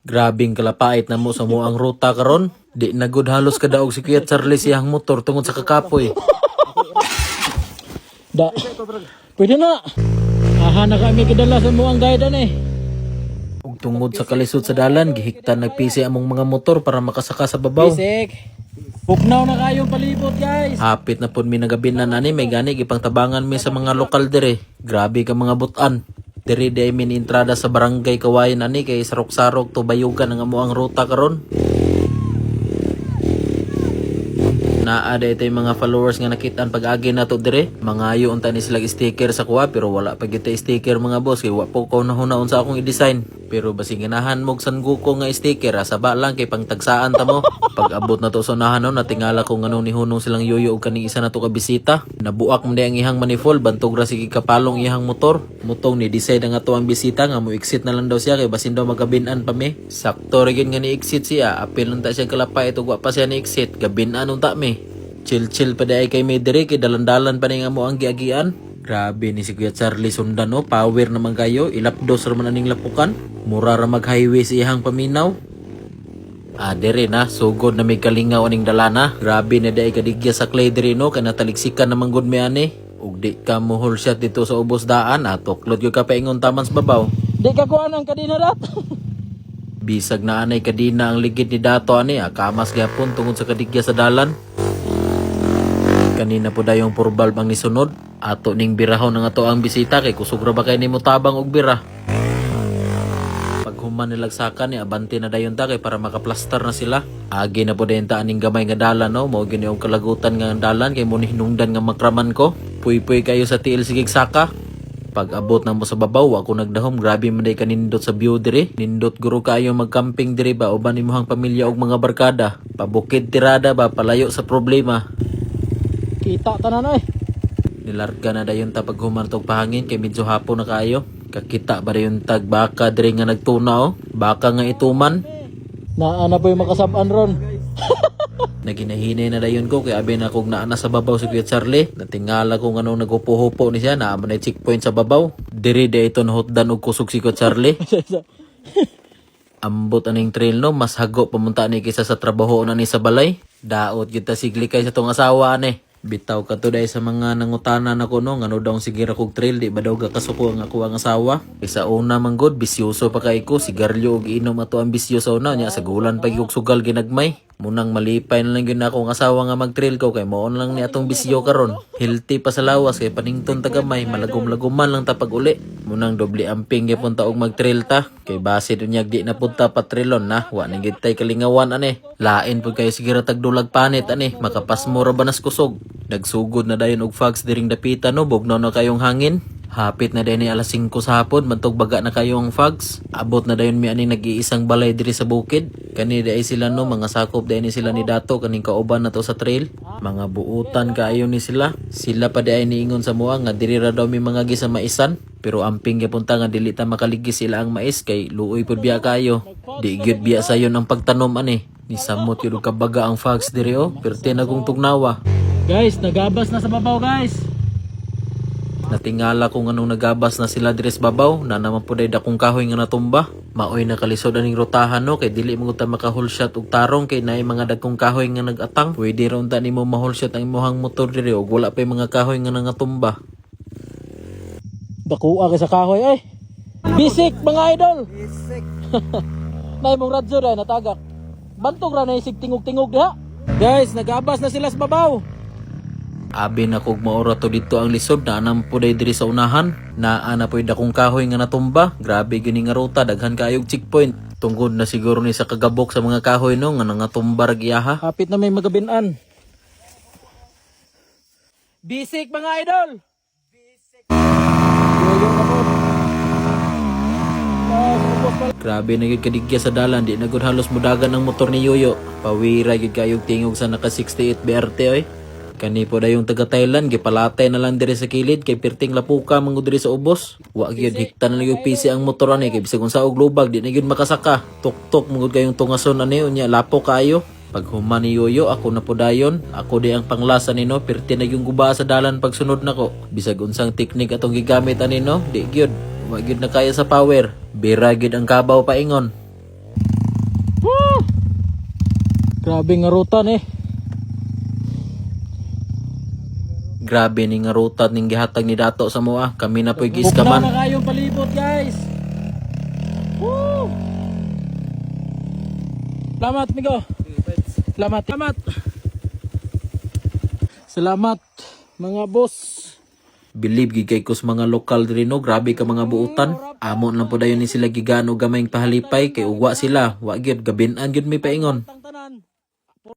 Grabing kalapait na mo sa muang ruta karon. Di na gud halos kadaog si Kuya Charlie siyang motor tungod sa kakapoy. Da. Pwede na. Aha na kami kidala sa muang gaydan eh. Ug tungod sa kalisod sa dalan, gihiktan nagpisi among mga motor para makasaka sa babaw. Bisik. Bugnaw na kayong palibot guys. Hapit na pud mi nagabinan ani may gani gipang tabangan mi sa mga lokal dire. Grabe ka mga butan. Diri day min entrada sa barangay Kawayan ani kay sarok-sarok to bayugan ang amuang ruta karon. Naa day tay mga followers nga nakitaan pag-agi nato dire. Mangayo unta ni sila sticker sa kuha pero wala pa gyud sticker mga boss kay wa po ko nahunaon sa akong i-design. Pero basing ganahan mo sanguko nga sticker asaba lang kay pangtagsaan ta mo. Pag abot na to sa unahan no natingala ko ngano ni hunong silang yoyo og kaning isa na to ka bisita. Nabuak mo ang ihang manifold bantog ra sige kapalong ihang motor. Mutong ni decide nga to ang bisita nga mo exit na lang daw siya kay basin daw magabinan pa mi. Sakto ra gyud nga ni exit siya. Apil nun ta siya kalapay ito wa pa siya ni exit. Gabinan unta mi. Chill pa day kay may dire kay dalan-dalan pa ni nga mo ang giagian. Grabe ni si Kuya Charlie sundan no, power naman kayo, ilapdos ra man aning lapukan. Mura ra mag-highway si ihang paminaw. Dire na, sugod na may kalingaw aning dalana. Grabe na day kadigya sa clay dire no, kay nataliksikan naman gud mi ani. Ug di ka mo whole shot dito sa ubos daan, atoklod gyud ka paingon taman sa babaw. Di ka kuha ng kadina rat. Bisag na anay kadina ang ligid ni dato ani, kamas gyapon tungod sa kadigya sa dalan. Kanina po dayong purbal bang nisunod. Ato ning birahon ang ato ang bisita kay kusog ra ba kay nimo tabang og bira. Pag human nilagsakan ni abante na dayon ta kay para makaplastar na sila. Agi na po dayon ta aning gamay nga dalan no. Mao gyud yung kalagutan nga dalan kay mo ni hinungdan nga makraman ko. Puy-puy kayo sa tiil sigig saka. Pag abot na mo sa babaw ako nagdahom grabe man day kanindot sa view diri. Nindot guro kayo magcamping diri ba uban imong pamilya og mga barkada. Pabukid tirada ba palayo sa problema. Kita tanan eh. Nilarga na dayon ta pag human tog pahangin kay medyo hapon na kayo. Kakita ba dayon tag baka diri nga nagtuna oh. Baka nga ituman. Naa na po yung makasab-an ron. Naginahinay na dayon ko kay abi na kog naa na sa babaw si Kuya Charlie. Natingala ko nganong nagupo-hupo ni siya na man checkpoint sa babaw. Diri day ito nahutdan og kusog si Kuya Charlie. Ambot aning trail no, mas hago pamunta ni kaysa sa trabaho na ni sa balay. Daot gyud ta sigli kay sa tong asawa ani. Bitaw ka to day sa mga nangutanan ako no, ngano daw sige ra kog trail di ba daw gakasuko ang ako ang asawa. Isa una man god bisyoso pa kay ko, sigarilyo og inom ato ang bisyo sa una nya sa gulan pa gyud sugal ginagmay. Munang malipay na lang yun ako ang asawa nga mag-trail ko kay moon lang ni atong bisyo karon. Healthy pa sa lawas kay panington tagamay malagom-laguman lang ta pag uli. Munang doble amping gyapon ta og mag-trail ta kay base dunyag di na punta patrilon na wa ning gitay kalingawan ani. Lain pud kayo sige ra tagdulag panit ani makapasmo ra banas kusog. Nagsugod na dayon og fogs diring dapitan no, bugnaw na kayong hangin. Hapit na dayon ni alas 5 sa hapon, mantog baga na kayo ang fogs. Abot na dayon mi ani nag-iisang balay diri sa bukid. Kani day sila no, mga sakop day ni sila ni Dato kaning kauban na to sa trail. Mga buutan kaayo ni sila. Sila pa day niingon sa mua nga diri ra daw mi mga gisa maisan. Pero amping gyapon ta nga dili ta makaligis sila ang mais kay luoy pud biya kayo. Di gyud biya sayon ang pagtanom ani. Ni samot gyud kabaga ang fogs diri oh, perti na kong tugnawa. Guys, nagabas na sa babaw guys. Natingala ko nganong nagabas na sila diri sa babaw na naman po day dakong kahoy nga natumba. Maoy nakalisod aning rotahan no kay dili mo ta makahulshot og tarong kay naay mga dagkong kahoy nga nagatang. Pwede ra unta nimo mahulshot ang imong motor diri og wala pay mga kahoy nga nangatumba. Dakuha kay sa kahoy eh. Bisik mga idol. Bisik. Nay mong radyo ra natagak. Bantog ra na isig tingog-tingog diha. Guys, nagabas na sila sa babaw. Abi na kog maora to dito ang lisod na anam po day diri sa unahan. Naa na po dakong kahoy nga natumba. Grabe gini nga ruta daghan kayog checkpoint. Tungod na siguro ni sa kagabok sa mga kahoy no nga nangatumba ra giyaha. Hapit na may magabinan. Bisik mga idol. Bisik. Grabe na gyud kadigya sa dalan di na gud halos mudagan ang motor ni Yoyo. Pawira gyud kayog tingog sa naka 68 BRT oy. Kani po dayong taga Thailand gipalatay na lang diri sa kilid kay pirting lapuka mangud diri sa ubos. Wa gyud hikta na lang yung PC ang motor ani kay bisag unsa og lubag di na gyud makasaka. Tuktok mangud kayong tungason ani unya lapo kayo. Pag human ni Yoyo ako na po dayon, ako di ang panglasa nino pirti na yung guba sa dalan pag sunod nako. Bisag unsang teknik atong gigamit ani no, di gyud. Wa gyud na kaya sa power. Bira gyud ang kabaw paingon. Grabe nga rutan eh. Grabe ni nga rutat ning gihatag ni Dato sa moa. Kami na po'y Bukna giskaman. na kayong palibot guys. Woo! Salamat Migo. Salamat. Salamat. Salamat mga boss. Believe gigay ko sa mga lokal diri no, grabe ka mga buutan. Amon lang po dayon ni sila gigano gamayng pahalipay kay ugwa sila. Wa gyud gabinan gyud mi paingon.